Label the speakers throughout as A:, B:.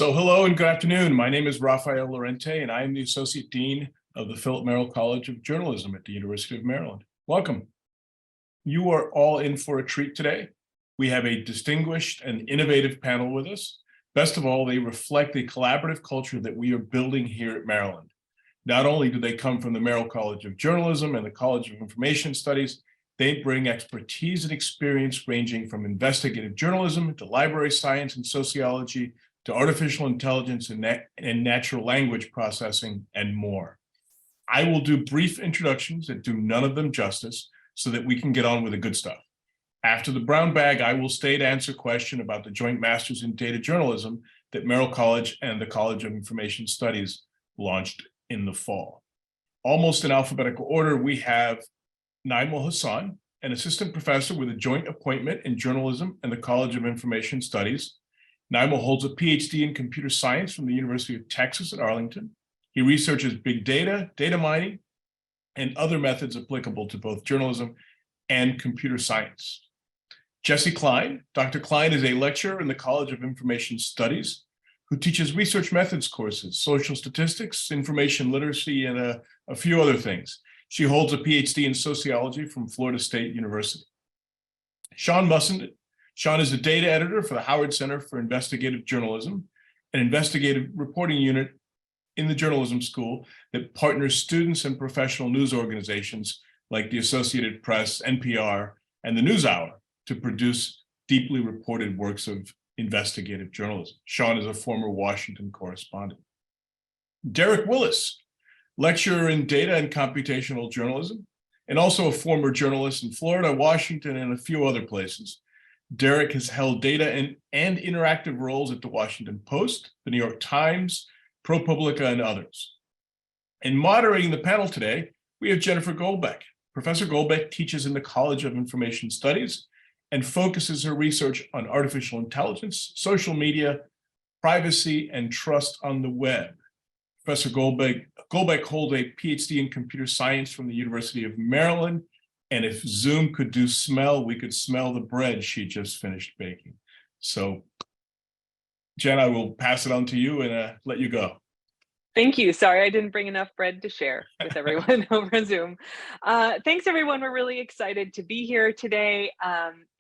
A: So hello and good afternoon. My name is Rafael Lorente, and I am the Associate Dean of the Merrill College of Journalism at the University of Maryland. Welcome. You are all in for a treat today. We have a distinguished and innovative panel with us. Best of all, they reflect the collaborative culture that we are building here at Maryland. Not only do they come from the Merrill College of Journalism and the College of Information Studies, they bring expertise and experience ranging from investigative journalism to library science and sociology, to artificial intelligence and natural language processing, and more. I will do brief introductions that do none of them justice so that we can get on with the good stuff. After the brown bag, I will stay to answer a question about the Joint Masters in Data Journalism that Merrill College and the College of Information Studies launched in the fall. Almost in alphabetical order, we have Naimul Hassan, an assistant professor with a joint appointment in journalism and the College of Information Studies. Naimul holds a PhD in computer science from the University of Texas at Arlington. He researches big data, data mining, and other methods applicable to both journalism and computer science. Jesse Klein. Dr. Klein is a lecturer in the College of Information Studies who teaches research methods courses, social statistics, information literacy, and a few other things. She holds a PhD in sociology from Florida State University. Sean Mussenden. Sean is a data editor for the Howard Center for Investigative Journalism, an investigative reporting unit in the journalism school that partners students and professional news organizations like the Associated Press, NPR, and the NewsHour to produce deeply reported works of investigative journalism. Sean is a former Washington correspondent. Derek Willis, lecturer in data and computational journalism, and also a former journalist in Florida, Washington, and a few other places. Derek has held data and interactive roles at the Washington Post, the New York Times, ProPublica, and others. In moderating the panel today, we have Jennifer Goldbeck. Professor Goldbeck teaches in the College of Information Studies and focuses her research on artificial intelligence, social media, privacy, and trust on the web. Professor Goldbeck holds a PhD in computer science from the University of Maryland. And if Zoom could do smell, we could smell the bread she just finished baking. So, Jen, I will pass it on to you and let you go.
B: Thank you. Sorry, I didn't bring enough bread to share with everyone over Zoom. Thanks, everyone. We're really excited to be here today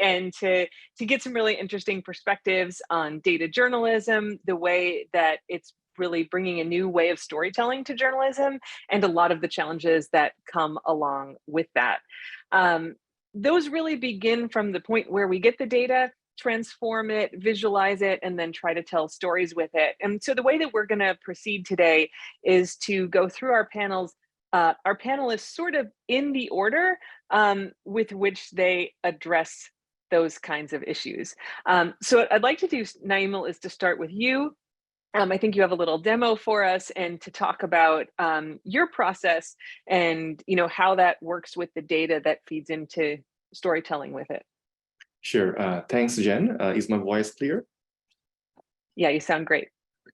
B: and to get some really interesting perspectives on data journalism, the way that it's really bringing a new way of storytelling to journalism, and a lot of the challenges that come along with that. Those really begin from the point where we get the data, transform it, visualize it, and then try to tell stories with it. And so the way that we're going to proceed today is to go through our panelists sort of in the order with which they address those kinds of issues. So what I'd like to do, Naimul, is to start with you. I think you have a little demo for us and to talk about your process and how that works with the data that feeds into storytelling with it.
C: Sure. Thanks, Jen. Is my voice clear?
B: Yeah, you sound great.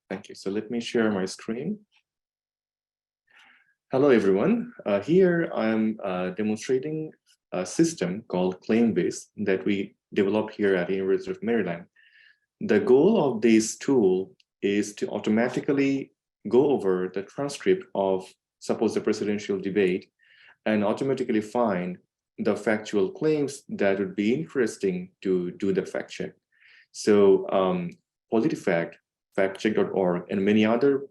C: Thank you. So let me share my screen. Hello, everyone. Here I am demonstrating a system called Claimbase that we developed here at the University of Maryland. The goal of this tool is to automatically go over the transcript of, suppose, the presidential debate and automatically find the factual claims that would be interesting to do the fact check. So PolitiFact, factcheck.org, and many other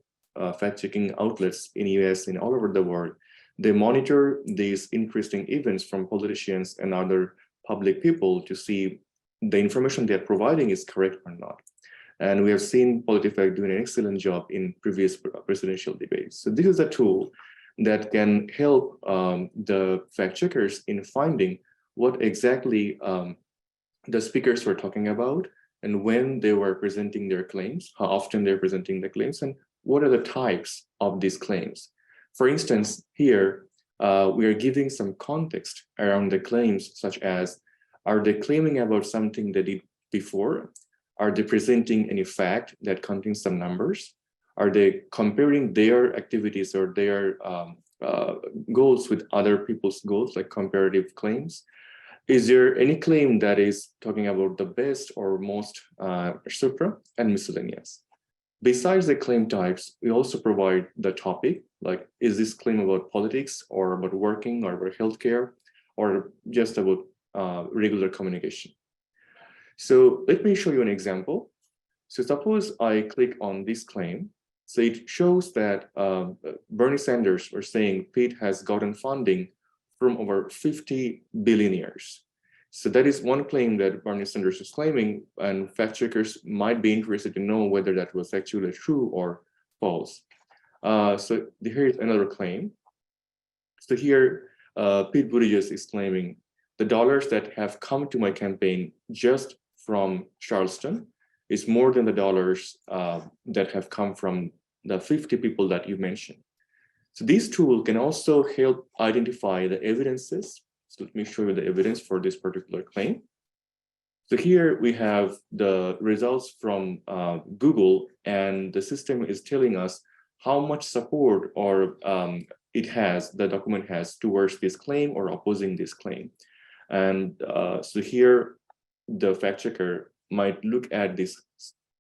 C: fact-checking outlets in US and all over the world, they monitor these interesting events from politicians and other public people to see the information they're providing is correct or not. And we have seen PolitiFact doing an excellent job in previous presidential debates. So this is a tool that can help the fact checkers in finding what exactly the speakers were talking about and when they were presenting their claims, how often they're presenting the claims, and what are the types of these claims. For instance, here we are giving some context around the claims, such as, are they claiming about something they did before? Are they presenting any fact that contains some numbers? Are they comparing their activities or their goals with other people's goals, like comparative claims? Is there any claim that is talking about the best or most supra and miscellaneous? Besides the claim types, we also provide the topic, like, is this claim about politics or about working or about healthcare or just about regular communication? So let me show you an example. So suppose I click on this claim. So it shows that Bernie Sanders was saying Pete has gotten funding from over 50 billionaires. So that is one claim that Bernie Sanders is claiming, and fact checkers might be interested to know whether that was actually true or false. So here is another claim. So here, Pete Buttigieg is claiming the dollars that have come to my campaign just from Charleston is more than the dollars that have come from the 50 people that you mentioned. So this tool can also help identify the evidences. So let me show you the evidence for this particular claim. So here we have the results from Google, and the system is telling us how much support or the document has towards this claim or opposing this claim. And so here, the fact checker might look at these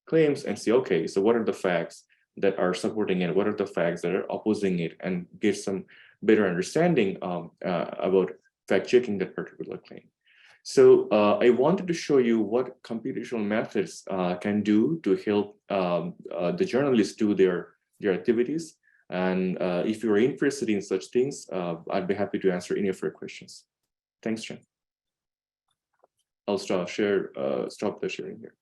C: claims and say, okay, so what are the facts that are supporting it? What are the facts that are opposing it? And get some better understanding about fact checking that particular claim. So I wanted to show you what computational methods can do to help the journalists do their activities. And if you're interested in such things, I'd be happy to answer any of your questions. Thanks, Jen. I'll stop the sharing here.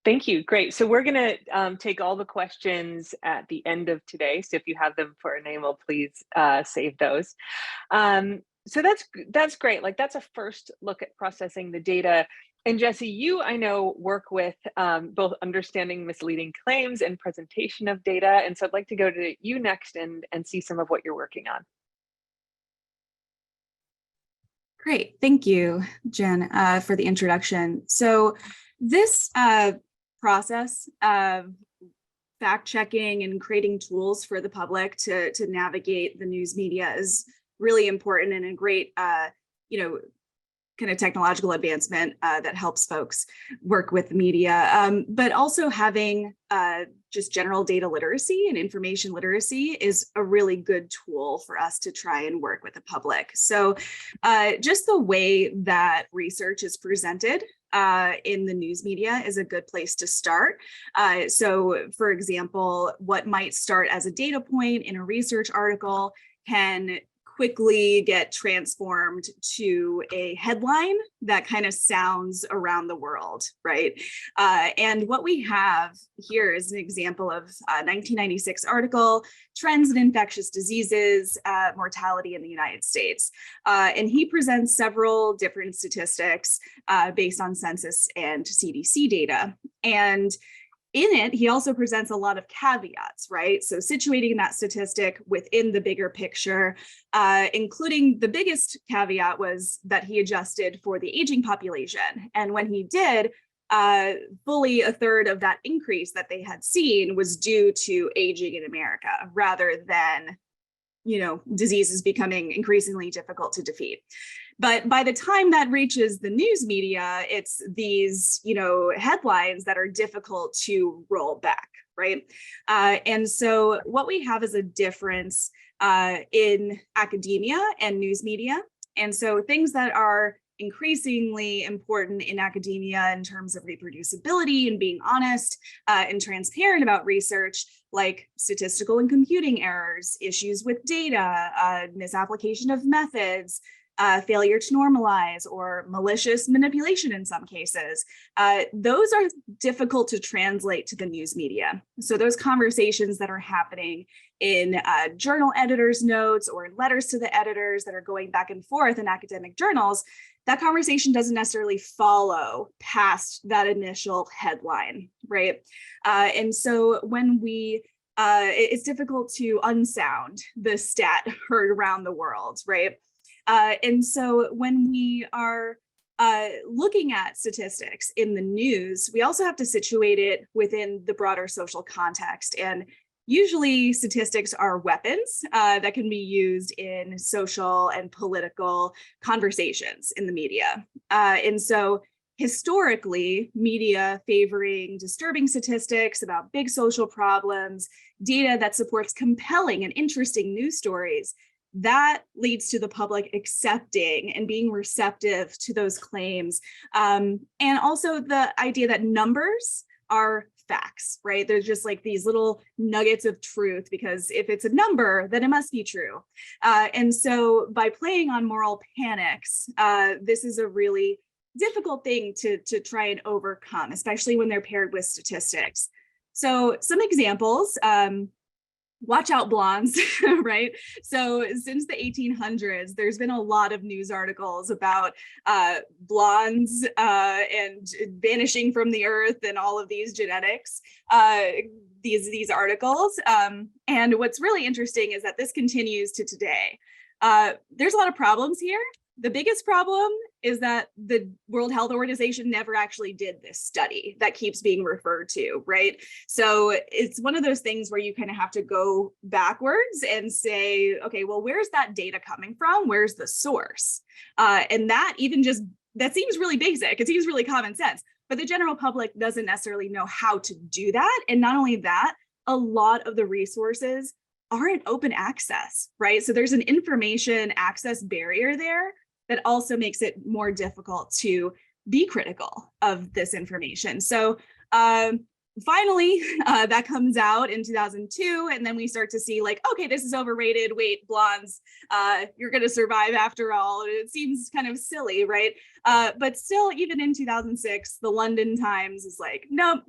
B: Thank you. Great. So we're going to take all the questions at the end of today. So if you have them for Enamel, please save those. So that's great. Like, that's a first look at processing the data. And Jesse, you, I know, work with both understanding misleading claims and presentation of data. And so I'd like to go to you next and see some of what you're working on.
D: Great. Thank you, Jen, for the introduction. So this process of fact checking and creating tools for the public to navigate the news media is really important and a great, kind of technological advancement that helps folks work with the media. But also having just general data literacy and information literacy is a really good tool for us to try and work with the public. So just the way that research is presented in the news media is a good place to start. So for example, what might start as a data point in a research article can quickly get transformed to a headline that kind of sounds around the world, right? And what we have here is an example of a 1996 article, Trends in Infectious Diseases, Mortality in the United States. And he presents several different statistics based on census and CDC data. And in it, he also presents a lot of caveats, right? So situating that statistic within the bigger picture, including the biggest caveat was that he adjusted for the aging population. And when he did, fully a third of that increase that they had seen was due to aging in America, rather than, diseases becoming increasingly difficult to defeat. But by the time that reaches the news media, it's these, headlines that are difficult to roll back, right? And so what we have is a difference in academia and news media. And so things that are increasingly important in academia in terms of reproducibility and being honest and transparent about research, like statistical and computing errors, issues with data, misapplication of methods, failure to normalize, or malicious manipulation in some cases. Those are difficult to translate to the news media. So those conversations that are happening in journal editors' notes or letters to the editors that are going back and forth in academic journals, that conversation doesn't necessarily follow past that initial headline, right? And so when it's difficult to unsound the stat heard around the world, right? And so when we are looking at statistics in the news, we also have to situate it within the broader social context. And usually statistics are weapons that can be used in social and political conversations in the media. And so historically, media favoring disturbing statistics about big social problems, data that supports compelling and interesting news stories, that leads to the public accepting and being receptive to those claims. And also the idea that numbers are facts, right? There's just like these little nuggets of truth, because if it's a number, then it must be true. And so by playing on moral panics, this is a really difficult thing to try and overcome, especially when they're paired with statistics. So some examples, watch out blondes, right? So since the 1800s, there's been a lot of news articles about blondes and vanishing from the earth and all of these genetics, these articles. And what's really interesting is that this continues to today. There's a lot of problems here. The biggest problem is that the World Health Organization never actually did this study that keeps being referred to, right? So it's one of those things where you kind of have to go backwards and say, okay, well, where's that data coming from? Where's the source? And that seems really basic. It seems really common sense, but the general public doesn't necessarily know how to do that. And not only that, a lot of the resources aren't open access, right? So there's an information access barrier there that also makes it more difficult to be critical of this information. So finally, that comes out in 2002, and then we start to see like, okay, this is overrated. Wait, blondes, you're going to survive after all. It seems kind of silly, right? But still, even in 2006, the London Times is like, nope,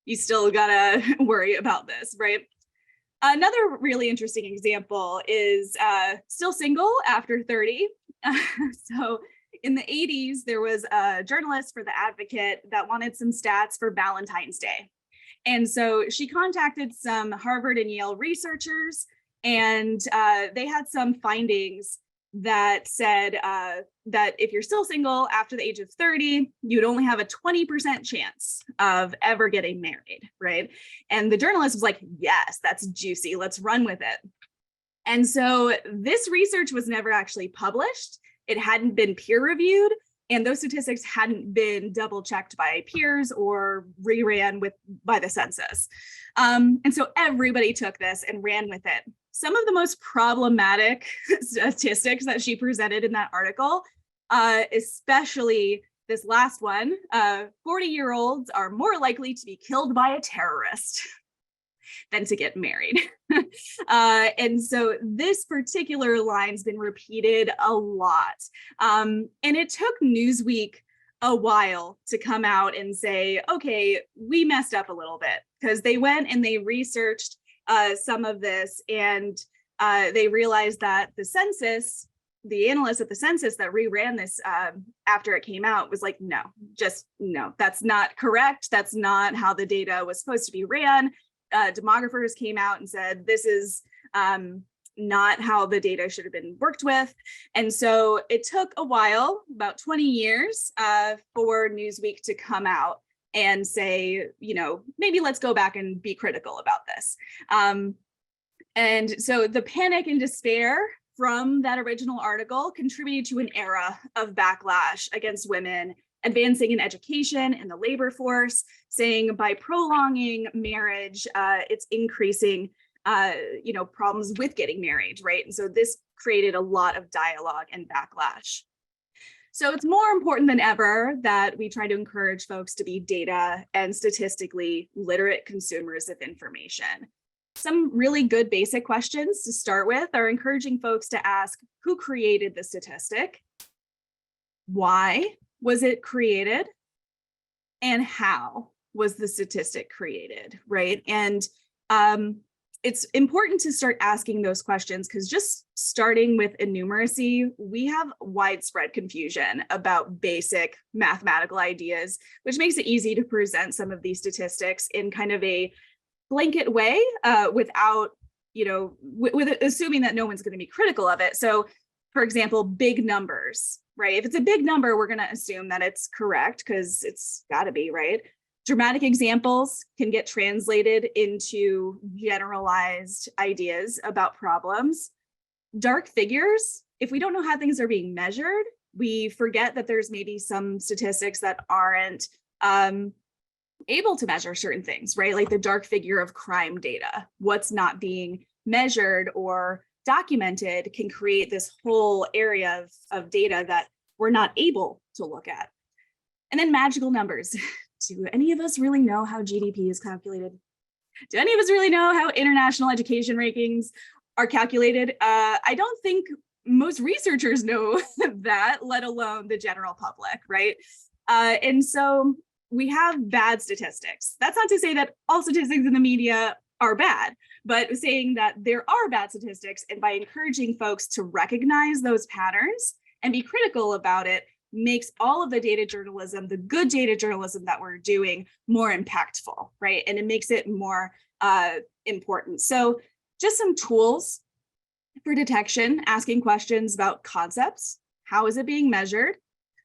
D: you still gotta worry about this, right? Another really interesting example is still single after 30. So in the 80s, there was a journalist for The Advocate that wanted some stats for Valentine's Day. And so she contacted some Harvard and Yale researchers, and they had some findings that said that if you're still single after the age of 30, you'd only have a 20% chance of ever getting married, right? And the journalist was like, yes, that's juicy, let's run with it. And so this research was never actually published. It hadn't been peer reviewed, and those statistics hadn't been double checked by peers or reran by the census. And so everybody took this and ran with it. Some of the most problematic statistics that she presented in that article, especially this last one, 40-year-olds are more likely to be killed by a terrorist than to get married. And so this particular line's been repeated a lot. And it took Newsweek a while to come out and say, okay, we messed up a little bit, because they went and they researched some of this, and they realized that the census, the analyst at the census that reran this after it came out was like, no, that's not correct. That's not how the data was supposed to be ran. Demographers came out and said, this is not how the data should have been worked with. And so it took a while, about 20 years, for Newsweek to come out and say, maybe let's go back and be critical about this. And so the panic and despair from that original article contributed to an era of backlash against women advancing in education and the labor force, saying by prolonging marriage, it's increasing, problems with getting married, right? And so this created a lot of dialogue and backlash. So it's more important than ever that we try to encourage folks to be data and statistically literate consumers of information. Some really good basic questions to start with are encouraging folks to ask, who created the statistic? Why was it created? And how was the statistic created, right? And it's important to start asking those questions, because just starting with innumeracy, we have widespread confusion about basic mathematical ideas, which makes it easy to present some of these statistics in kind of a blanket way without, with assuming that no one's going to be critical of it. So, for example, big numbers, right? If it's a big number, we're going to assume that it's correct because it's got to be, right? Dramatic examples can get translated into generalized ideas about problems. Dark figures, if we don't know how things are being measured, We forget that there's maybe some statistics that aren't able to measure certain things, right? Like the dark figure of crime data. What's not being measured or documented can create this whole area of data that we're not able to look at. And then magical numbers. Do any of us really know how GDP is calculated? Do any of us really know how international education rankings are calculated? I don't think most researchers know that, let alone the general public, right? And so we have bad statistics. That's not to say that all statistics in the media are bad, but saying that there are bad statistics, and by encouraging folks to recognize those patterns and be critical about it, makes all of the data journalism, the good data journalism that we're doing, more impactful, right? And it makes it more important. So just some tools for detection, asking questions about concepts. How is it being measured?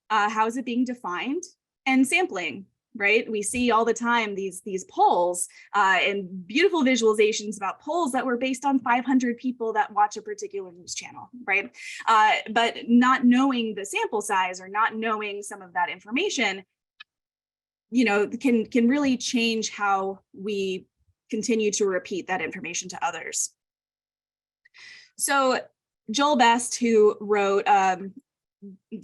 D: How is it being defined? And sampling, right? We see all the time these polls and beautiful visualizations about polls that were based on 500 people that watch a particular news channel, right? But not knowing the sample size or not knowing some of that information, you know, can really change how we continue to repeat that information to others. So Joel Best, who wrote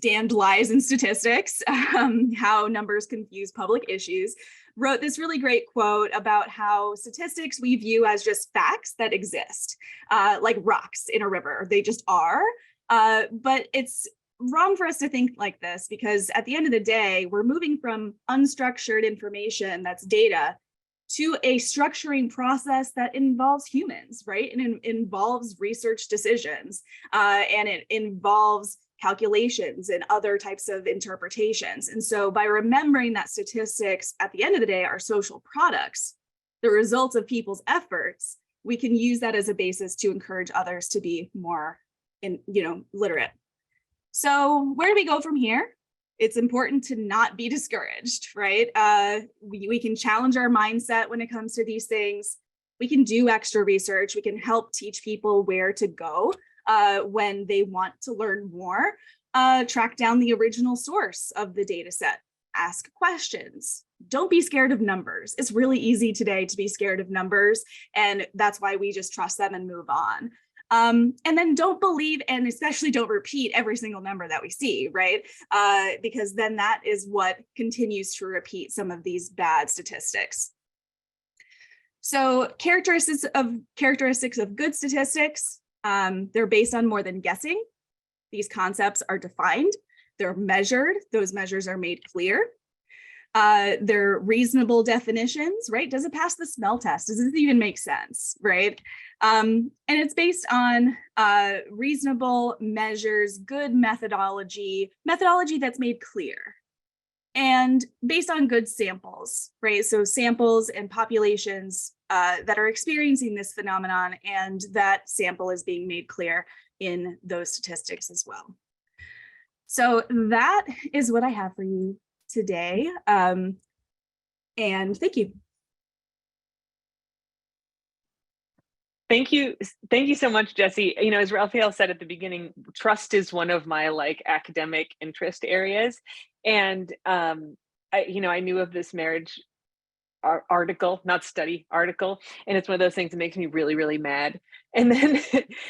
D: Damned Lies and Statistics, How Numbers Confuse Public Issues, wrote this really great quote about how statistics we view as just facts that exist, like rocks in a river. They just are, but it's wrong for us to think like this, because at the end of the day, we're moving from unstructured information that's data to a structuring process that involves humans, right? And it involves research decisions, and it involves calculations and other types of interpretations. And so by remembering that statistics at the end of the day are social products, the results of people's efforts, we can use that as a basis to encourage others to be more literate. So where do we go from here? It's important to not be discouraged, right? We can challenge our mindset when it comes to these things. We can do extra research. We can help teach people where to go when they want to learn more. Track down the original source of the data set. Ask questions. Don't be scared of numbers. It's really easy today to be scared of numbers, and that's why we just trust them and move on. And then don't believe, and especially don't repeat every single number that we see, right? Because then that is what continues to repeat some of these bad statistics. So characteristics of good statistics, they're based on more than guessing. These concepts are defined, they're measured, those measures are made clear. They're reasonable definitions, right? Does it pass the smell test? Does this even make sense, right? And it's based on reasonable measures, good methodology that's made clear, and based on good samples, right? So samples and populations that are experiencing this phenomenon, and that sample is being made clear in those statistics as well. So that is what I have for you today, and thank you.
B: Thank you so much, Jessie. You know, as Raphael said at the beginning, trust is one of my academic interest areas, and I knew of this marriage article, not study, article, and it's one of those things that makes me really, really mad. And then,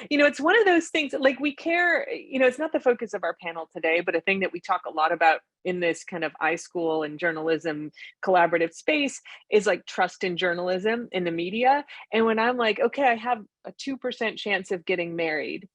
B: it's one of those things we care, it's not the focus of our panel today, but a thing that we talk a lot about in this kind of iSchool and journalism collaborative space is trust in journalism in the media. And when I'm okay, I have a 2% chance of getting married,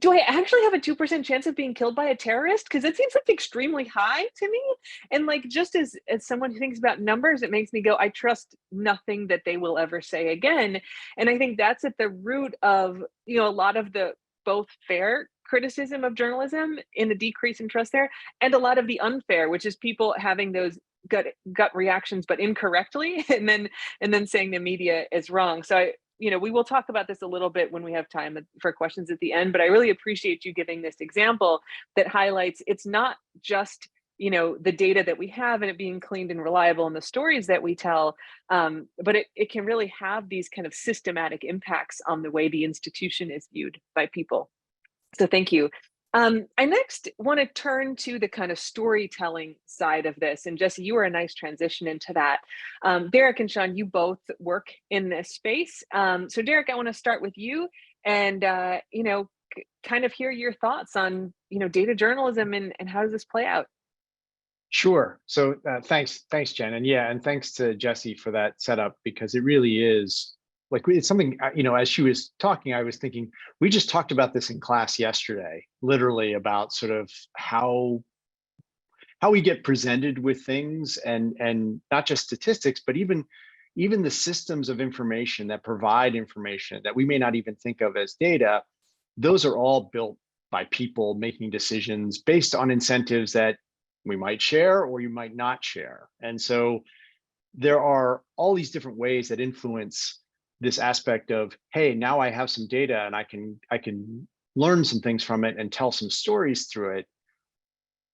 B: do I actually have a 2% chance of being killed by a terrorist? Because it seems extremely high to me. And just as someone who thinks about numbers, it makes me go, I trust nothing that they will ever say again. And I think that's at the root of, a lot of the both fair criticism of journalism in the decrease in trust there, and a lot of the unfair, which is people having those gut reactions, but incorrectly, and then saying the media is wrong. So we will talk about this a little bit when we have time for questions at the end, but I really appreciate you giving this example that highlights it's not just, the data that we have and it being cleaned and reliable in the stories that we tell, but it can really have these kind of systematic impacts on the way the institution is viewed by people. So thank you. I next want to turn to the kind of storytelling side of this. And Jesse, you were a nice transition into that. Derek and Sean, you both work in this space. So Derek, I want to start with you and, kind of hear your thoughts on, data journalism and how does this play out?
E: Sure. So thanks, Jen. And thanks to Jesse for that setup, because it really is like, it's something, as she was talking, I was thinking, we just talked about this in class yesterday, literally about sort of how we get presented with things and not just statistics, but even the systems of information that provide information that we may not even think of as data. Those are all built by people making decisions based on incentives that we might share or you might not share. And so there are all these different ways that influence this aspect of, hey, now I have some data and I can learn some things from it and tell some stories through it.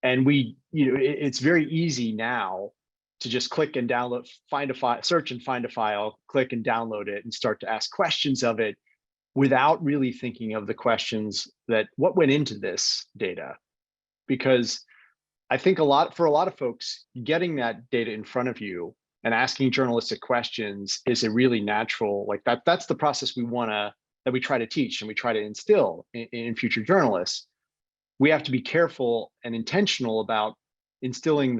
E: And it's very easy now to just click and download, find a file, search and find a file, click and download it and start to ask questions of it without really thinking of the questions that what went into this data. Because I think for a lot of folks, getting that data in front of you and asking journalistic questions is a really natural, like that's the process that we try to teach and we try to instill in future journalists. We have to be careful and intentional about instilling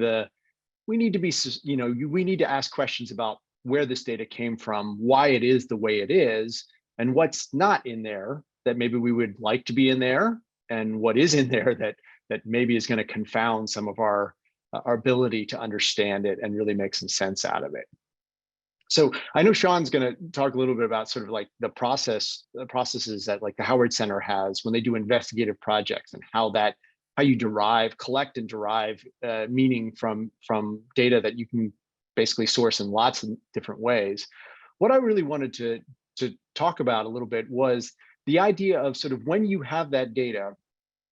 E: we need to ask questions about where this data came from, why it is the way it is, and what's not in there that maybe we would like to be in there, and what is in there that maybe is going to confound some of our ability to understand it and really make some sense out of it. So I know Sean's going to talk a little bit about sort of like the processes that like the Howard Center has when they do investigative projects and how you collect and derive meaning from data that you can basically source in lots of different ways. What I really wanted to talk about a little bit was the idea of sort of when you have that data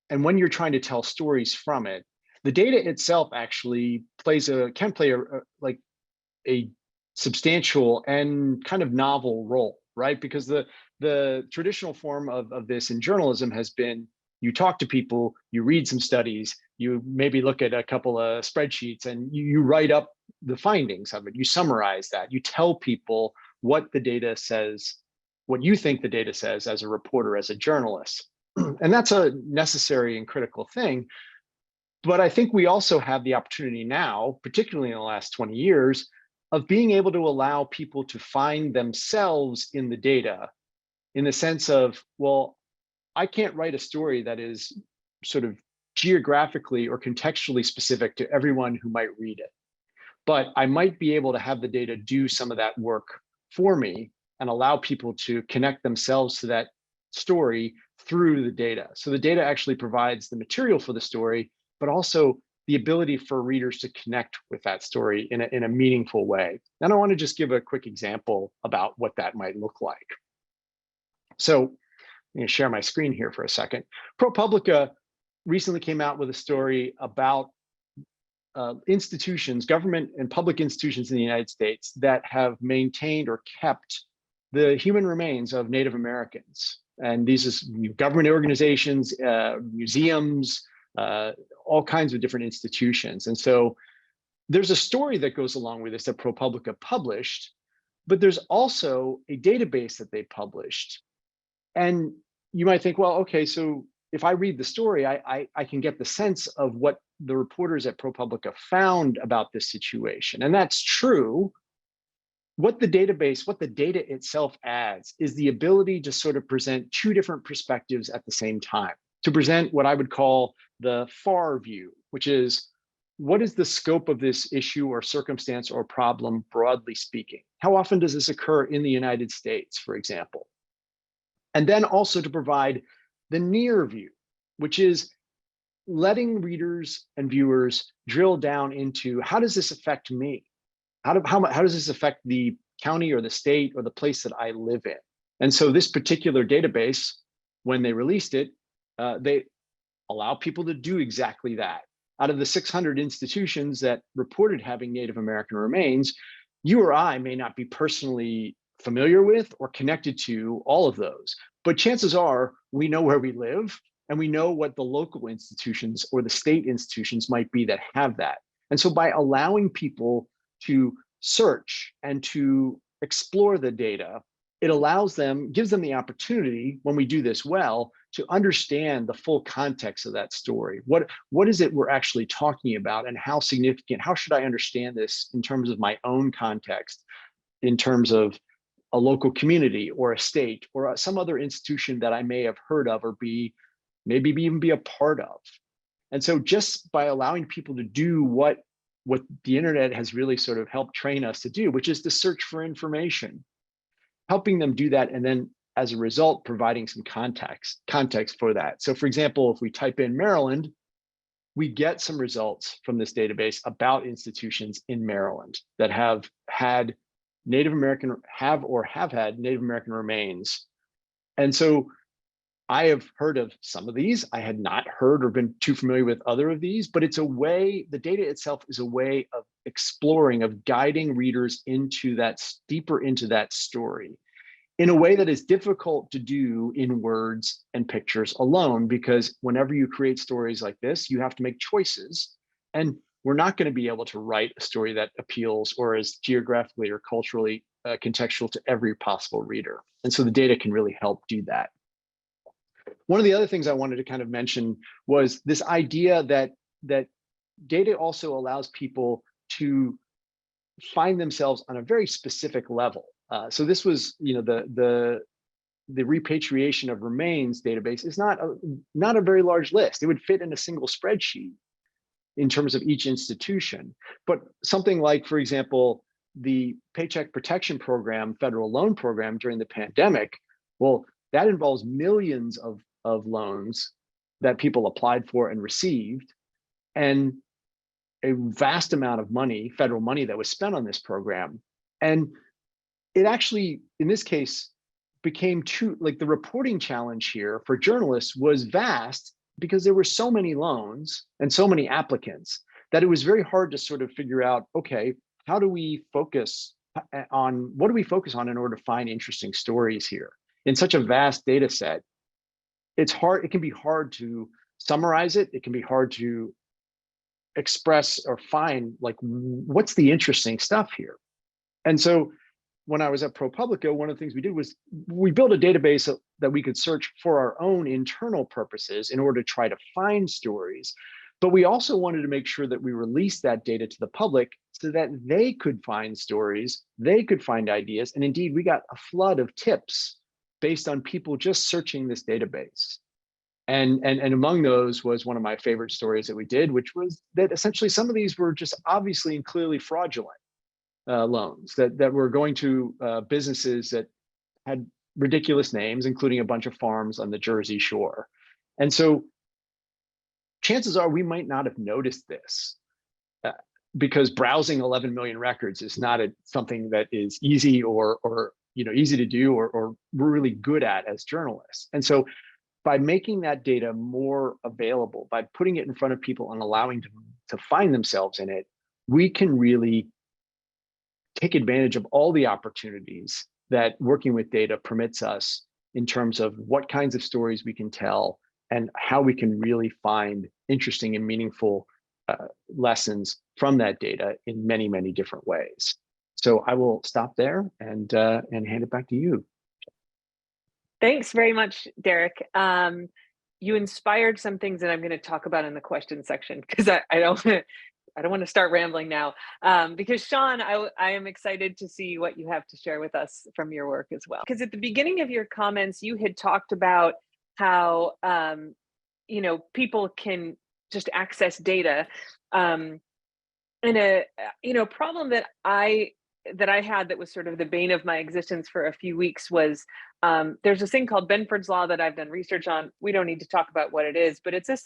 E: and when you're trying to tell stories from it, the data itself actually can play a substantial and kind of novel role, right? Because the traditional form of this in journalism has been you talk to people, you read some studies, you maybe look at a couple of spreadsheets and you write up the findings of it, you summarize that, you tell people what the data says, what you think the data says as a reporter, as a journalist. And that's a necessary and critical thing. But I think we also have the opportunity now, particularly in the last 20 years, of being able to allow people to find themselves in the data in the sense of, well, I can't write a story that is sort of geographically or contextually specific to everyone who might read it. But I might be able to have the data do some of that work for me and allow people to connect themselves to that story through the data. So the data actually provides the material for the story, but also the ability for readers to connect with that story in a meaningful way. And I want to just give a quick example about what that might look like. So I'm going to share my screen here for a second. ProPublica recently came out with a story about institutions, government and public institutions in the United States that have maintained or kept the human remains of Native Americans. And these is government organizations, museums, all kinds of different institutions. And so there's a story that goes along with this that ProPublica published, but there's also a database that they published. And you might think, well, okay, so if I read the story, I can get the sense of what the reporters at ProPublica found about this situation. And that's true. What the data itself adds is the ability to sort of present two different perspectives at the same time, to present what I would call the far view, which is what is the scope of this issue or circumstance or problem, broadly speaking? How often does this occur in the United States, for example? And then also to provide the near view, which is letting readers and viewers drill down into how does this affect me? How does this affect the county or the state or the place that I live in? And so this particular database, when they released it, they allow people to do exactly that. Out of the 600 institutions that reported having Native American remains, you or I may not be personally familiar with or connected to all of those, but chances are we know where we live and we know what the local institutions or the state institutions might be that have that. And so by allowing people to search and to explore the data, it allows them, gives them the opportunity, when we do this well, to understand the full context of that story. What is it we're actually talking about, and how significant, how should I understand this in terms of my own context, in terms of a local community or a state or some other institution that I may have heard of or maybe even be a part of. And so just by allowing people to do what the internet has really sort of helped train us to do, which is to search for information, helping them do that, and then as a result, providing some context for that. So for example, if we type in Maryland, we get some results from this database about institutions in Maryland that have had Native American, have had Native American remains. And so I have heard of some of these. I had not heard or been too familiar with other of these, but it's a way, the data itself is a way of exploring, of guiding readers into that, deeper into that story, in a way that is difficult to do in words and pictures alone, because whenever you create stories like this, you have to make choices. And we're not going to be able to write a story that appeals or is geographically or culturally contextual to every possible reader. And so the data can really help do that. One of the other things I wanted to kind of mention was this idea that data also allows people to find themselves on a very specific level. So this was, the repatriation of remains database is not a very large list. It would fit in a single spreadsheet in terms of each institution. But something like, for example, the Paycheck Protection Program, federal loan program during the pandemic, well, that involves millions of loans that people applied for and received, and a vast amount of money, federal money, that was spent on this program. And it actually, in this case, became the reporting challenge here for journalists was vast, because there were so many loans and so many applicants that it was very hard to sort of figure out, okay, how do we focus on, what do we focus on in order to find interesting stories here? In such a vast data set, it's hard, it can be hard to summarize it. It can be hard to express or find, like, what's the interesting stuff here? And so when I was at ProPublica, one of the things we did was we built a database that we could search for our own internal purposes in order to try to find stories. But we also wanted to make sure that we released that data to the public so that they could find stories, they could find ideas. And indeed, we got a flood of tips based on people just searching this database. And among those was one of my favorite stories that we did, which was that essentially some of these were just obviously and clearly fraudulent loans that were going to businesses that had ridiculous names, including a bunch of farms on the Jersey Shore. And so chances are we might not have noticed this because browsing 11 million records is not something that is easy or easy to do or we're really good at as journalists. And so by making that data more available, by putting it in front of people and allowing them to find themselves in it, we can really take advantage of all the opportunities that working with data permits us in terms of what kinds of stories we can tell and how we can really find interesting and meaningful lessons from that data in many, many different ways. So I will stop there and hand it back to you.
B: Thanks very much, Derek. You inspired some things that I'm going to talk about in the question section, because I don't want to start rambling now, because Sean, I am excited to see what you have to share with us from your work as well. Because at the beginning of your comments, you had talked about how people can just access data, and a problem that I had that was sort of the bane of my existence for a few weeks was there's this thing called Benford's Law that I've done research on. We don't need to talk about what it is, but it's this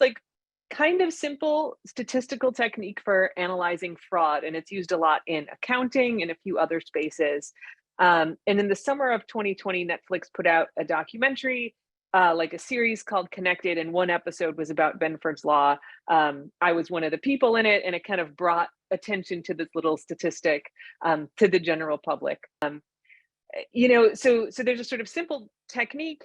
B: kind of simple statistical technique for analyzing fraud, and it's used a lot in accounting and a few other spaces. And in the summer of 2020, Netflix put out a documentary, like a series called Connected, and one episode was about Benford's Law. I was one of the people in it, and it kind of brought attention to this little statistic to the general public. So there's a sort of simple technique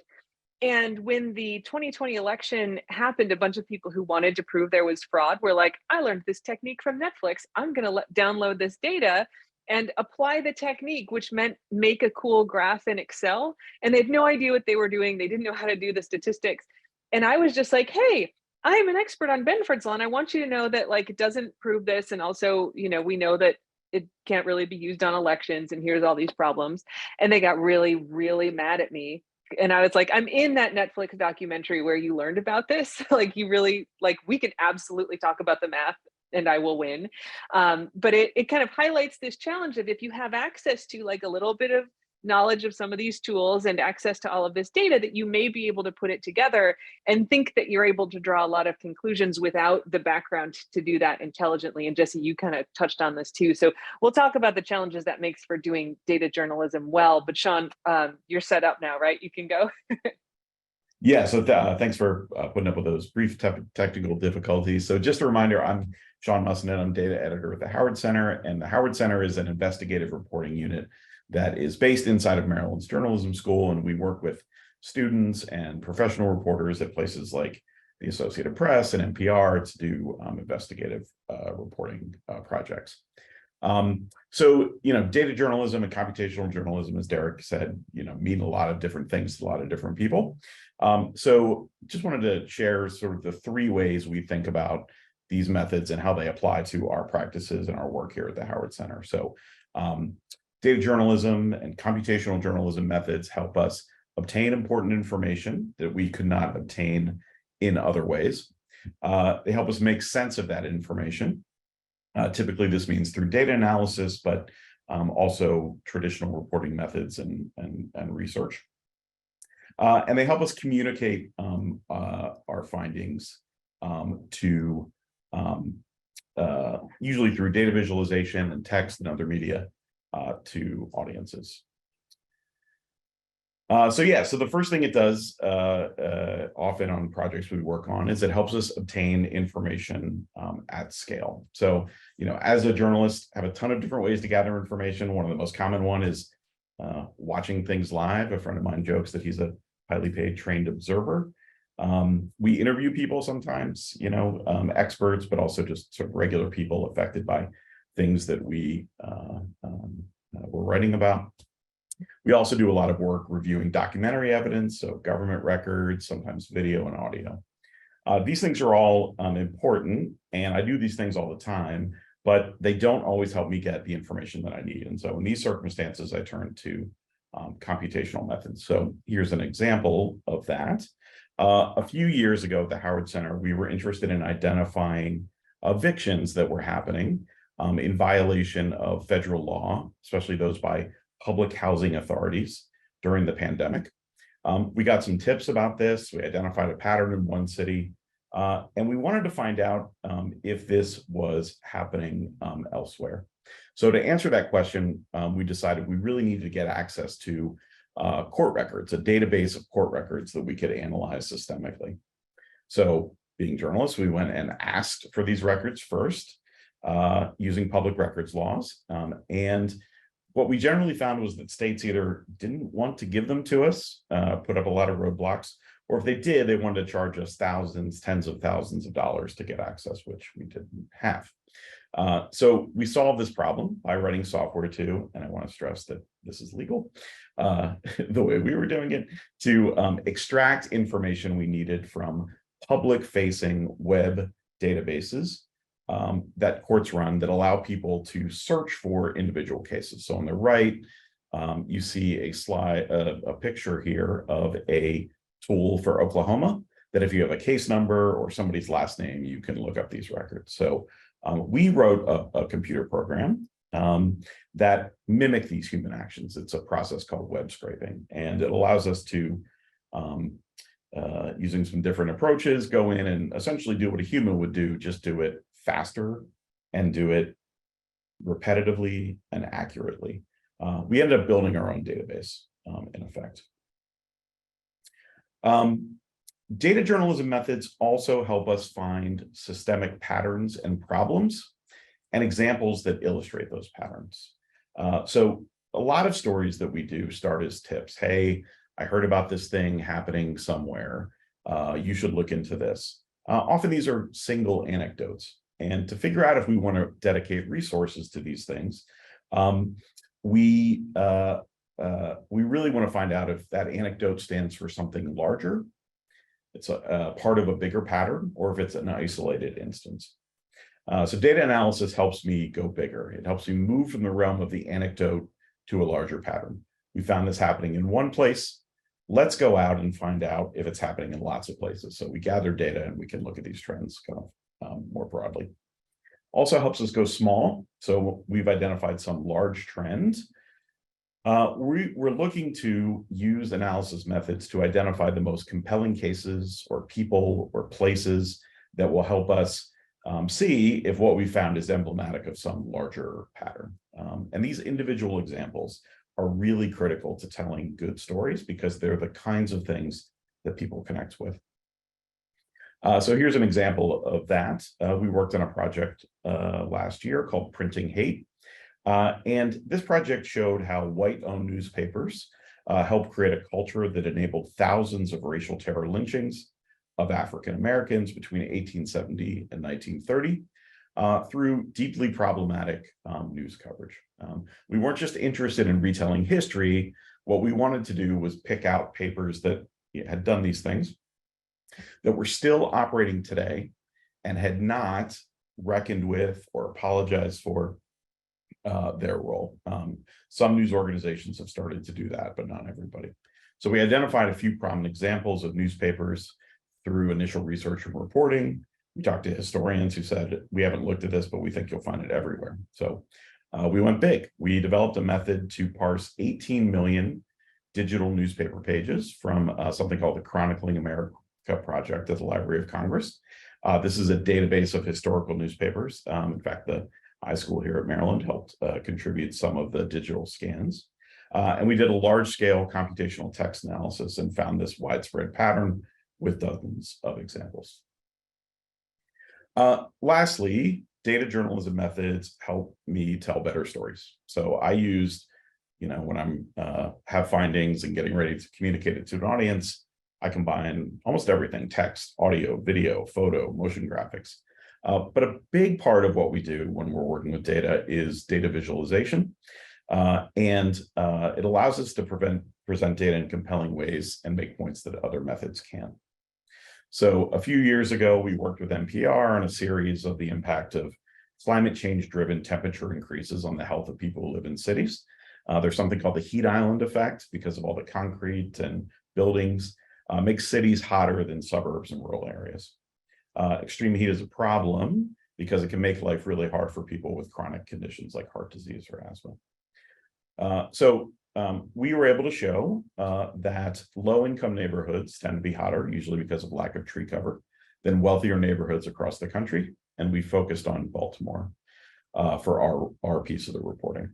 B: And when the 2020 election happened, a bunch of people who wanted to prove there was fraud were like, I learned this technique from Netflix. I'm going to download this data and apply the technique, which meant make a cool graph in Excel. And they had no idea what they were doing. They didn't know how to do the statistics. And I was just like, hey, I'm an expert on Benford's law, and I want you to know that like it doesn't prove this. And also, you know, we know that it can't really be used on elections, and here's all these problems. And they got really, really mad at me. And I was like, I'm in that Netflix documentary where you learned about this. Like, you really, like, we can absolutely talk about the math and I will win. But it kind of highlights this challenge of if you have access to like a little bit of knowledge of some of these tools and access to all of this data, that you may be able to put it together and think that you're able to draw a lot of conclusions without the background to do that intelligently. And Jesse, you kind of touched on this too. So we'll talk about the challenges that makes for doing data journalism well. But Sean, you're set up now, right? You can go.
F: Yeah, so thanks for putting up with those brief technical difficulties. So just a reminder, I'm Sean Mussenden. I'm data editor at the Howard Center, and the Howard Center is an investigative reporting unit that is based inside of Maryland's journalism school, and we work with students and professional reporters at places like the Associated Press and NPR to do investigative reporting projects. So, you know, data journalism and computational journalism, as Derek said, you know, mean a lot of different things to a lot of different people. So just wanted to share sort of the three ways we think about these methods and how they apply to our practices and our work here at the Howard Center. So data journalism and computational journalism methods help us obtain important information that we could not obtain in other ways. They help us make sense of that information. Typically, this means through data analysis, but also traditional reporting methods and research. And they help us communicate our findings to usually through data visualization and text and other media to audiences. So the first thing it does often on projects we work on is it helps us obtain information at scale. So, you know, as a journalist, I have a ton of different ways to gather information. One of the most common one is watching things live. A friend of mine jokes that he's a highly paid trained observer. We interview people sometimes, you know, experts, but also just sort of regular people affected by things that we're writing about. We also do a lot of work reviewing documentary evidence, so government records, sometimes video and audio. These things are all important, and I do these things all the time, but they don't always help me get the information that I need. And so in these circumstances, I turn to computational methods. So here's an example of that. A few years ago at the Howard Center, we were interested in identifying evictions that were happening in violation of federal law, especially those by public housing authorities during the pandemic. We got some tips about this. We identified a pattern in one city, and we wanted to find out if this was happening elsewhere. So to answer that question, we decided we really needed to get access to court records, a database of court records that we could analyze systemically. So being journalists, we went and asked for these records first using public records laws. And what we generally found was that states either didn't want to give them to us, put up a lot of roadblocks, or if they did, they wanted to charge us thousands, tens of thousands of dollars to get access, which we didn't have. So we solved this problem by writing software too, and I want to stress that this is legal, the way we were doing it, to extract information we needed from public-facing web databases that courts run that allow people to search for individual cases. So on the right, you see a picture here of a tool for Oklahoma that if you have a case number or somebody's last name, you can look up these records. So we wrote a computer program that mimic these human actions. It's a process called web scraping, and it allows us to, using some different approaches, go in and essentially do what a human would do, just do it faster and do it repetitively and accurately. We ended up building our own database, in effect. Data journalism methods also help us find systemic patterns and problems and examples that illustrate those patterns. So a lot of stories that we do start as tips. Hey, I heard about this thing happening somewhere. You should look into this. Often these are single anecdotes. And to figure out if we want to dedicate resources to these things, we really want to find out if that anecdote stands for something larger, it's a part of a bigger pattern, or if it's an isolated instance. So data analysis helps me go bigger. It helps me move from the realm of the anecdote to a larger pattern. We found this happening in one place. Let's go out and find out if it's happening in lots of places. So we gather data and we can look at these trends kind of more broadly. Also helps us go small. So we've identified some large trends. We're looking to use analysis methods to identify the most compelling cases or people or places that will help us see if what we found is emblematic of some larger pattern. And these individual examples are really critical to telling good stories because they're the kinds of things that people connect with. So here's an example of that. We worked on a project last year called Printing Hate. And this project showed how white-owned newspapers helped create a culture that enabled thousands of racial terror lynchings of African Americans between 1870 and 1930 through deeply problematic news coverage. We weren't just interested in retelling history. What we wanted to do was pick out papers that had done these things, that were still operating today and had not reckoned with or apologized for their role. Some news organizations have started to do that, but not everybody. So we identified a few prominent examples of newspapers through initial research and reporting. We talked to historians who said, we haven't looked at this, but we think you'll find it everywhere. So we went big. We developed a method to parse 18 million digital newspaper pages from something called the Chronicling America project at the Library of Congress. This is a database of historical newspapers. In fact, the high school here at Maryland helped contribute some of the digital scans. And we did a large-scale computational text analysis and found this widespread pattern with dozens of examples. Lastly, data journalism methods help me tell better stories. So I used, when I'm have findings and getting ready to communicate it to an audience, I combine almost everything: text, audio, video, photo, motion graphics. But a big part of what we do when we're working with data is data visualization. And it allows us to present data in compelling ways and make points that other methods can't. So a few years ago, we worked with NPR on a series of the impact of climate change-driven temperature increases on the health of people who live in cities. There's something called the heat island effect because of all the concrete and buildings. Makes cities hotter than suburbs and rural areas. Extreme heat is a problem because it can make life really hard for people with chronic conditions like heart disease or asthma. So we were able to show that low-income neighborhoods tend to be hotter, usually because of lack of tree cover, than wealthier neighborhoods across the country. And we focused on Baltimore for our piece of the reporting.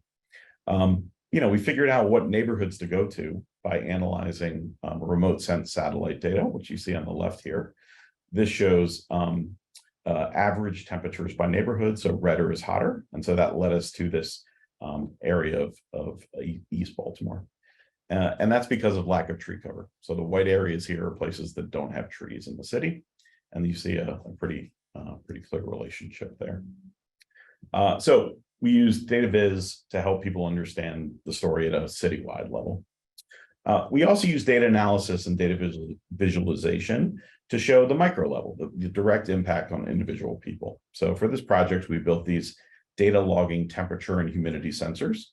F: We figured out what neighborhoods to go to by analyzing remote sense satellite data, which you see on the left here. This shows average temperatures by neighborhood, so redder is hotter. And so that led us to this area of East Baltimore. And that's because of lack of tree cover. So the white areas here are places that don't have trees in the city. And you see a pretty clear relationship there. So we use data viz to help people understand the story at a citywide level. We also use data analysis and data visualization to show the micro level, the direct impact on individual people. So for this project, we built these data logging temperature and humidity sensors.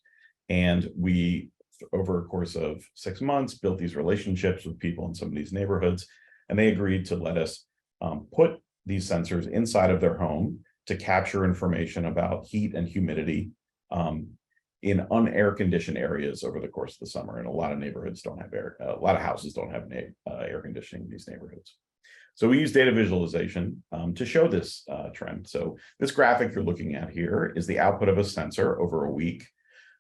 F: And we, over a course of 6 months, built these relationships with people in some of these neighborhoods. And they agreed to let us put these sensors inside of their home to capture information about heat and humidity in unair conditioned areas over the course of the summer. And a lot of neighborhoods don't have a lot of houses don't have air conditioning in these neighborhoods. So we use data visualization to show this trend. So this graphic you're looking at here is the output of a sensor over a week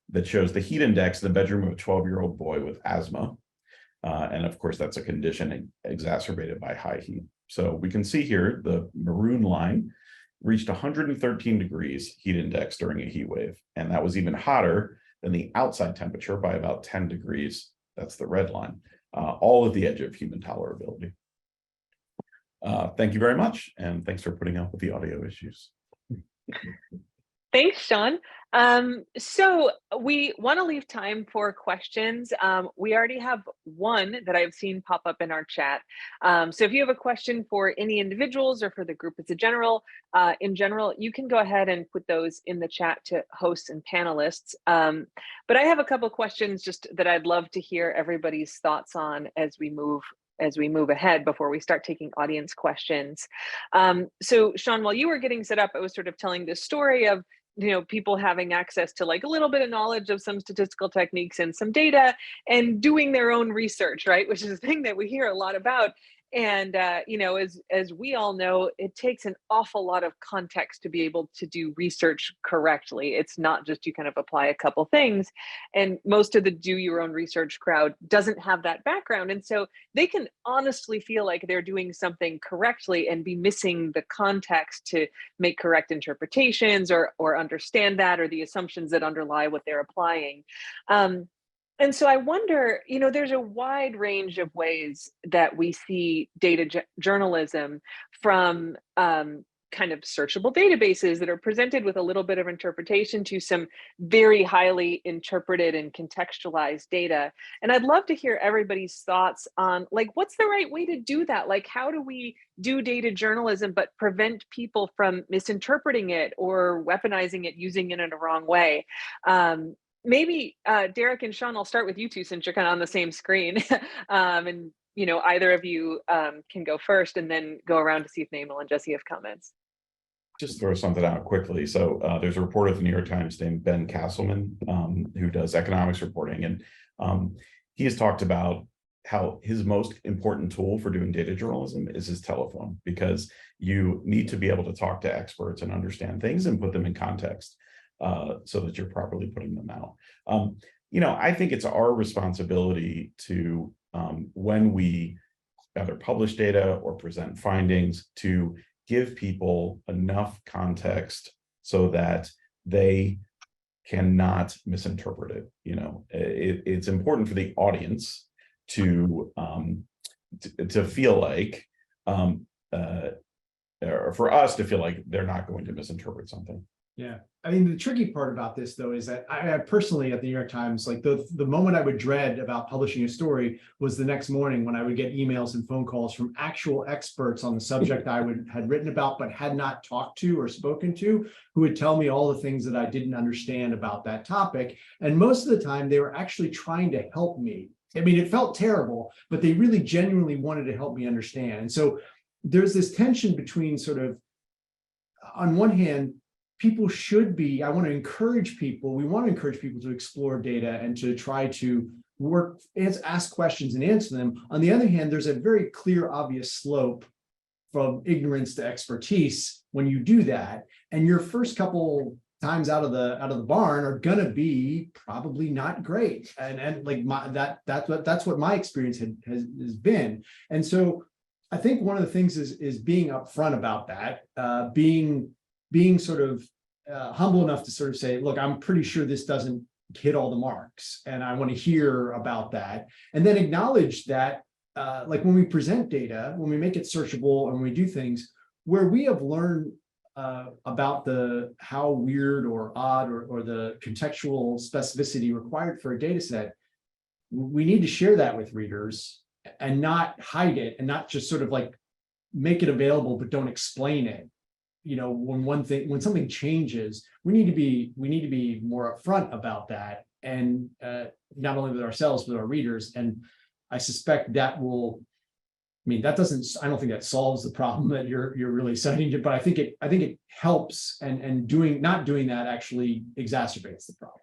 F: that shows the heat index in the bedroom of a 12-year-old boy with asthma. And of course, that's a condition exacerbated by high heat. So we can see here the maroon line reached 113 degrees heat index during a heat wave. And that was even hotter than the outside temperature by about 10 degrees. That's the red line. all at the edge of human tolerability. Thank you very much, and thanks for putting up with the audio issues.
B: Thanks, Sean. So we want to leave time for questions. We already have one that I've seen pop up in our chat. So if you have a question for any individuals or for the group as a general, in general, you can go ahead and put those in the chat to hosts and panelists. But I have a couple of questions just that I'd love to hear everybody's thoughts on as we move ahead before we start taking audience questions. So Sean, while you were getting set up, I was sort of telling this story of people having access to like a little bit of knowledge of some statistical techniques and some data and doing their own research, right? Which is a thing that we hear a lot about. And, as we all know, it takes an awful lot of context to be able to do research correctly. It's not just you kind of apply a couple things, and most of the do your own research crowd doesn't have that background. And so they can honestly feel like they're doing something correctly and be missing the context to make correct interpretations or understand that or the assumptions that underlie what they're applying. And so I wonder, there's a wide range of ways that we see data journalism, from kind of searchable databases that are presented with a little bit of interpretation to some very highly interpreted and contextualized data. And I'd love to hear everybody's thoughts on what's the right way to do that? Like, how do we do data journalism but prevent people from misinterpreting it or weaponizing it, using it in a wrong way? Maybe Derek and Sean, I'll start with you two since you're kind of on the same screen. And either of you can go first and then go around to see if Namal and Jesse have comments.
F: Just throw something out quickly. So there's a reporter at the New York Times named Ben Castleman who does economics reporting. And he has talked about how his most important tool for doing data journalism is his telephone, because you need to be able to talk to experts and understand things and put them in context. So that you're properly putting them out. I think it's our responsibility to, when we either publish data or present findings, to give people enough context so that they cannot misinterpret it. It's important for the audience to feel like, or for us to feel like they're not going to misinterpret something.
G: Yeah. I mean, the tricky part about this, though, is that I personally at the New York Times, like the moment I would dread about publishing a story was the next morning when I would get emails and phone calls from actual experts on the subject I had written about but had not talked to or spoken to, who would tell me all the things that I didn't understand about that topic. And most of the time, they were actually trying to help me. I mean, it felt terrible, but they really genuinely wanted to help me understand. And so there's this tension between sort of, on one hand, people should be, we want to encourage people to explore data and to try to ask questions and answer them. On the other hand, there's a very clear, obvious slope from ignorance to expertise when you do that. And your first couple times out of the barn are gonna be probably not great. And like that's what my experience has been. And so I think one of the things is being upfront about that, being sort of humble enough to sort of say, look, I'm pretty sure this doesn't hit all the marks, and I want to hear about that. And then acknowledge that, like when we present data, when we make it searchable and we do things, where we have learned about how weird or odd or the contextual specificity required for a data set, we need to share that with readers and not hide it, and not just sort of like make it available but don't explain it. When something changes, we need to be more upfront about that, and not only with ourselves but our readers. And I suspect that will, I don't think that solves the problem that you're really citing, but I think it helps, and not doing that actually exacerbates the problem.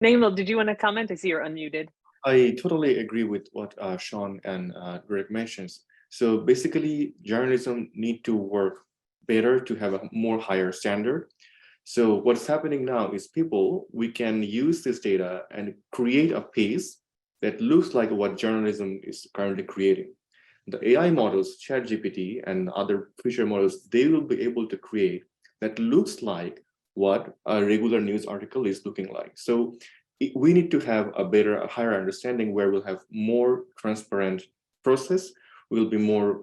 B: Namal, did you want to comment? I see you're unmuted.
C: I totally agree with what Sean and Greg mentions. So basically, journalism need to work better to have a more higher standard. So what's happening now is we can use this data and create a piece that looks like what journalism is currently creating. The AI models, ChatGPT and other future models, they will be able to create that looks like what a regular news article is looking like. So we need to have a higher understanding where we'll have more transparent process. We'll be more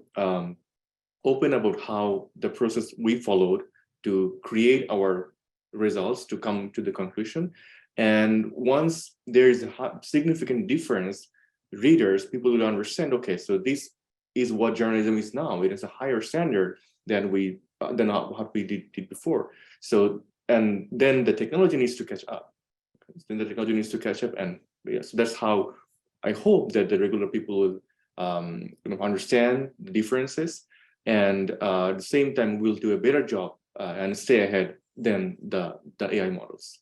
C: open about how the process we followed to create our results to come to the conclusion. And once there is a significant difference, people will understand, okay, so this is what journalism is now. It is a higher standard than what we did before. So, and then the technology needs to catch up. Then the technology needs to catch up, and so that's how I hope that the regular people will understand the differences, and at the same time we'll do a better job and stay ahead than the AI models.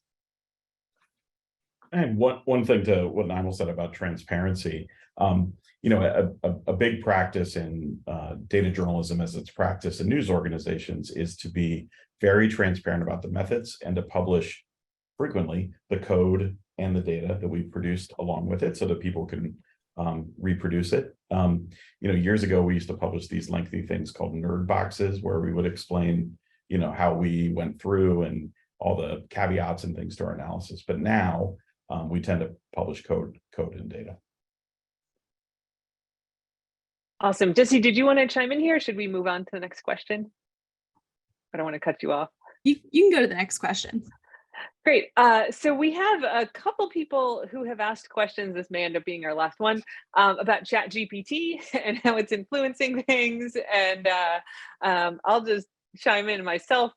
F: And one thing to what Nimal said about transparency, a big practice in data journalism as it's practiced in news organizations is to be very transparent about the methods and to publish frequently the code and the data that we produced along with it so that people can reproduce it. Years ago, we used to publish these lengthy things called nerd boxes where we would explain, how we went through and all the caveats and things to our analysis. But now we tend to publish code and data.
B: Awesome. Jesse, did you want to chime in here? Or should we move on to the next question? I don't want to cut you off.
D: You can go to the next question.
B: Great. So we have a couple people who have asked questions. This may end up being our last one about ChatGPT and how it's influencing things. And I'll just chime in myself.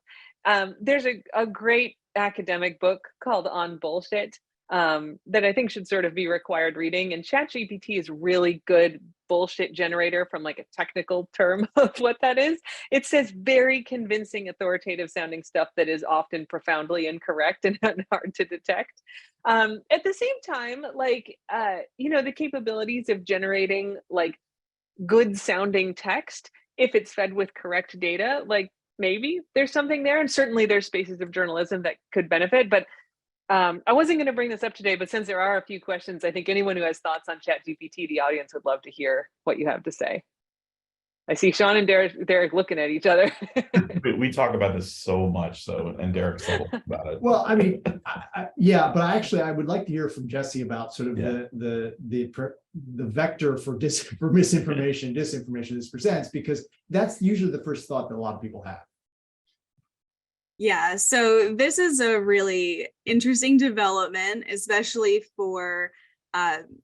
B: There's a great academic book called On Bullshit that I think should sort of be required reading. And ChatGPT is really good bullshit generator from like a technical term of what that is. It says very convincing, authoritative sounding stuff that is often profoundly incorrect and hard to detect. At the same time, the capabilities of generating like good sounding text, if it's fed with correct data, like maybe there's something there. And certainly there's spaces of journalism that could benefit, but I wasn't going to bring this up today, but since there are a few questions, I think anyone who has thoughts on ChatGPT, the audience would love to hear what you have to say. I see Sean and Derek looking at each other.
F: We talk about this so much, and Derek's about it.
G: Well, I mean, yeah, but I would like to hear from Jesse about sort of the vector for misinformation, disinformation this presents, because that's usually the first thought that a lot of people have.
D: Yeah, so this is a really interesting development, especially for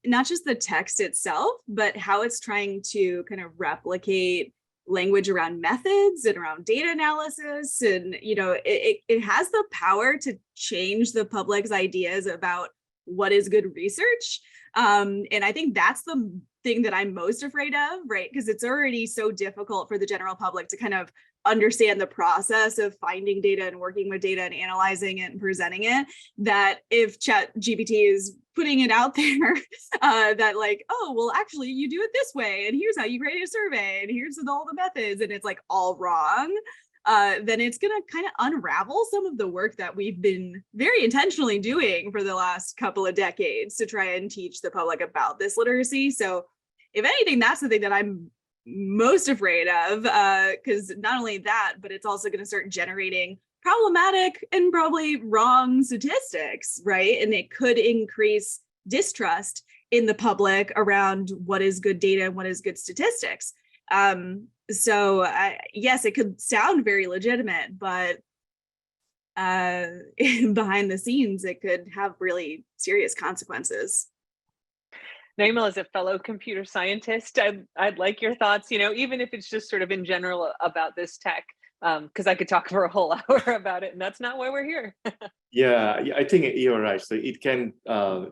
D: not just the text itself, but how it's trying to kind of replicate language around methods and around data analysis. And, it has the power to change the public's ideas about what is good research. And I think that's the thing that I'm most afraid of, right? Because it's already so difficult for the general public to kind of understand the process of finding data and working with data and analyzing it and presenting it, that if ChatGPT is putting it out there that like, oh, well, actually you do it this way, and here's how you create a survey, and here's all the methods, and it's like all wrong, then it's going to kind of unravel some of the work that we've been very intentionally doing for the last couple of decades to try and teach the public about this literacy. So if anything, that's the thing that I'm most afraid of, because not only that, but it's also going to start generating problematic and probably wrong statistics, right? And it could increase distrust in the public around what is good data and what is good statistics. So yes, it could sound very legitimate, but behind the scenes, it could have really serious consequences.
B: Naimel, as a fellow computer scientist, I'd like your thoughts, even if it's just sort of in general about this tech, because I could talk for a whole hour about it, and that's not why we're here.
C: Yeah, I think you're right. So it can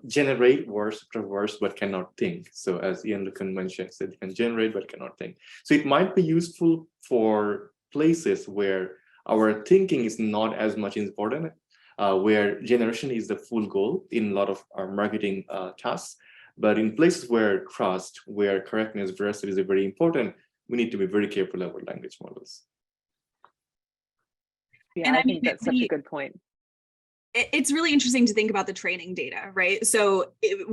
C: generate words after words, but cannot think. So as Ian Lucan mentioned, so it can generate but cannot think. So it might be useful for places where our thinking is not as much important, where generation is the full goal in a lot of our marketing tasks. But in places where trust, where correctness, veracity is very important, we need to be very careful about language models.
B: Yeah, and I think that's such a good point.
D: It's really interesting to think about the training data, right? So it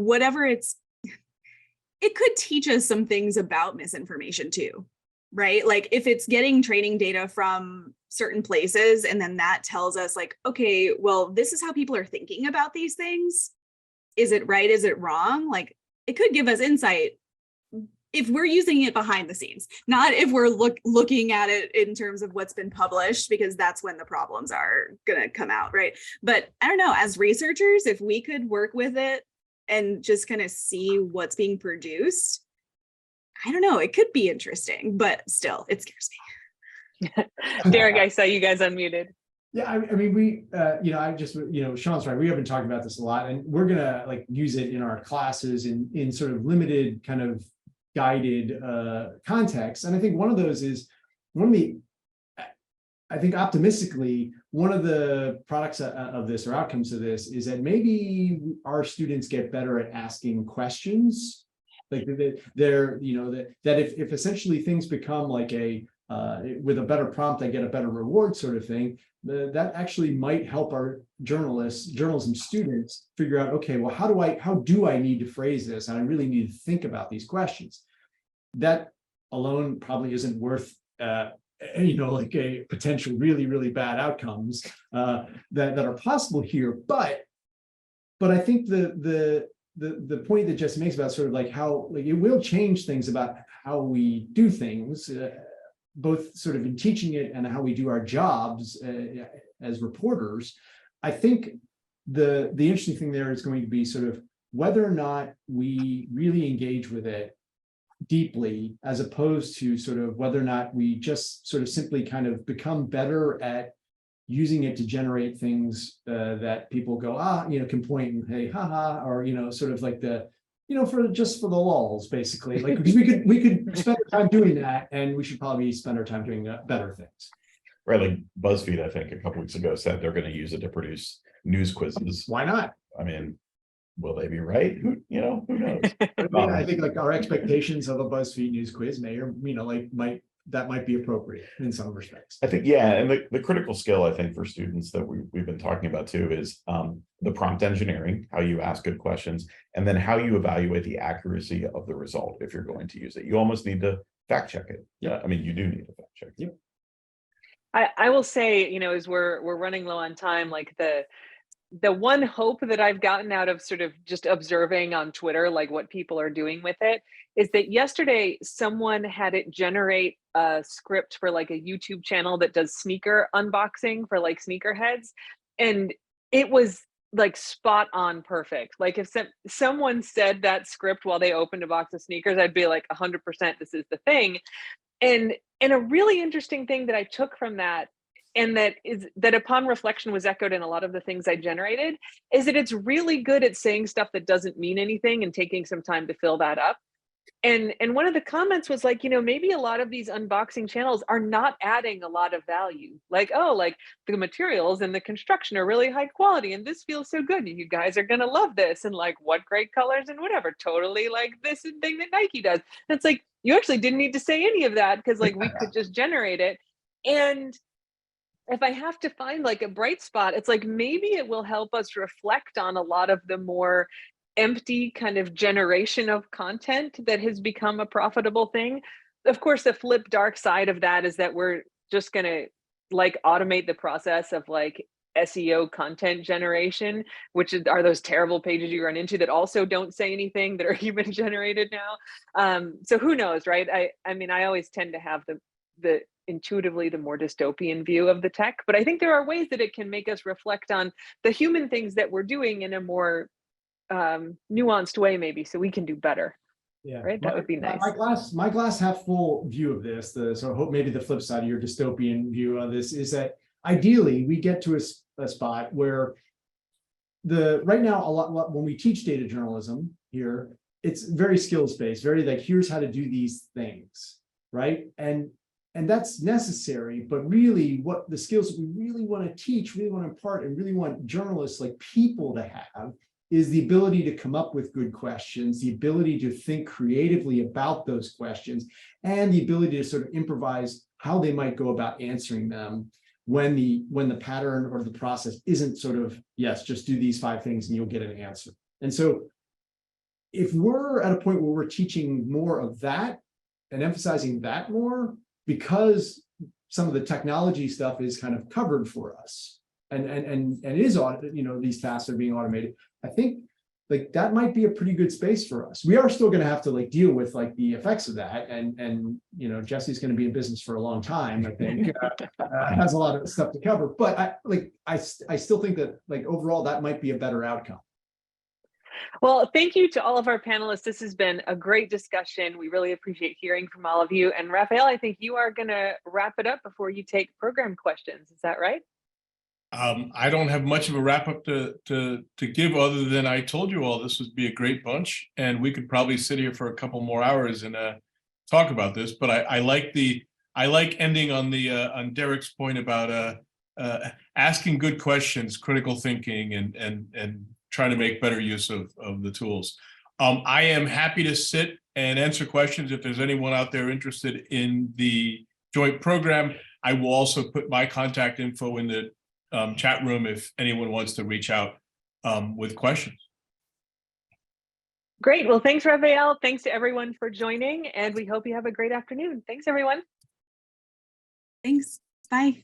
D: could teach us some things about misinformation too, right? Like if it's getting training data from certain places, and then that tells us like, okay, well, this is how people are thinking about these things. is it right? Is it wrong? Like, it could give us insight if we're using it behind the scenes, not if we're looking at it in terms of what's been published, because that's when the problems are gonna come out, right? But I don't know, as researchers, if we could work with it and just kind of see what's being produced, I don't know, it could be interesting, but still, it scares me.
B: Derek, I saw you guys unmuted.
G: Yeah, I mean, we, I just, Sean's right. We have been talking about this a lot, and we're gonna like use it in our classes in sort of limited kind of guided context. And I think one of those is I think optimistically, one of the products of this or outcomes of this is that maybe our students get better at asking questions. Like they're, that if essentially things become like with a better prompt, they get a better reward sort of thing, that actually might help our journalism students figure out, okay, well, how do I need to phrase this? And I really need to think about these questions. That alone probably isn't worth, like a potential really, really bad outcomes that are possible here. But I think the point that Jesse makes about sort of like how it will change things about how we do things, both sort of in teaching it and how we do our jobs as reporters. I think the interesting thing there is going to be sort of whether or not we really engage with it deeply, as opposed to sort of whether or not we just sort of simply kind of become better at using it to generate things that people go, can point and hey, haha, or, sort of like the, for the lulls, basically, like, because we could spend our time doing that, and we should probably spend our time doing better things.
F: Right, like BuzzFeed, I think a couple weeks ago said they're going to use it to produce news quizzes.
G: Why not?
F: I mean, will they be right? Who knows?
G: I think like our expectations of a BuzzFeed news quiz may or might be appropriate in some respects.
F: I think, yeah, and the critical skill I think for students that we've been talking about too is the prompt engineering, how you ask good questions, and then how you evaluate the accuracy of the result if you're going to use it. You almost need to fact check it. Yeah, I mean, you do need to fact check it.
B: Yeah. I will say, as we're running low on time, like the one hope that I've gotten out of sort of just observing on Twitter, like what people are doing with it, is that yesterday someone had it generate a script for like a YouTube channel that does sneaker unboxing for like sneakerheads. And it was like spot on perfect. Like if someone said that script while they opened a box of sneakers, I'd be like 100% this is the thing. And a really interesting thing that I took from that, and that upon reflection was echoed in a lot of the things I generated, is that it's really good at saying stuff that doesn't mean anything and taking some time to fill that up. And one of the comments was like, maybe a lot of these unboxing channels are not adding a lot of value. Like, like the materials and the construction are really high quality and this feels so good and you guys are gonna love this, and like what great colors and whatever, totally like this thing that Nike does. And it's like, you actually didn't need to say any of that, because like we could just generate it. And if I have to find like a bright spot, it's like maybe it will help us reflect on a lot of the more empty kind of generation of content that has become a profitable thing. Of course, the flip dark side of that is that we're just going to like automate the process of like SEO content generation, which are those terrible pages you run into that also don't say anything, that are human generated now. So who knows, right? I mean, I always tend to have the intuitively the more dystopian view of the tech, but I think there are ways that it can make us reflect on the human things that we're doing in a more nuanced way, maybe, so we can do better.
G: Yeah,
B: right. That would be nice.
G: My glass half full view of this, so I hope maybe the flip side of your dystopian view of this is that ideally we get to a spot where right now a lot when we teach data journalism here, it's very skills based, very like here's how to do these things, right? And that's necessary, but really what the skills that we really want to teach, really want to impart, and really want journalists like people to have is the ability to come up with good questions, the ability to think creatively about those questions, and the ability to sort of improvise how they might go about answering them when the pattern or the process isn't sort of, yes, just do these 5 things and you'll get an answer. And so if we're at a point where we're teaching more of that and emphasizing that more, because some of the technology stuff is kind of covered for us and is these tasks are being automated, I think like that might be a pretty good space for us. We are still going to have to like deal with like the effects of that, and you know, Jesse's going to be in business for a long time. I think has a lot of stuff to cover, but I still think that like overall that might be a better outcome.
B: Well, thank you to all of our panelists. This has been a great discussion. We really appreciate hearing from all of you. And Raphael, I think you are going to wrap it up before you take program questions. Is that right?
A: I don't have much of a wrap up to give, other than I told you all this would be a great bunch, and we could probably sit here for a couple more hours and talk about this. But I like ending on the on Derek's point about asking good questions, critical thinking, and trying to make better use of the tools. I am happy to sit and answer questions if there's anyone out there interested in the joint program. I will also put my contact info in the chat room if anyone wants to reach out with questions.
B: Great. Well, thanks, Raphael. Thanks to everyone for joining, and we hope you have a great afternoon. Thanks, everyone.
D: Thanks. Bye.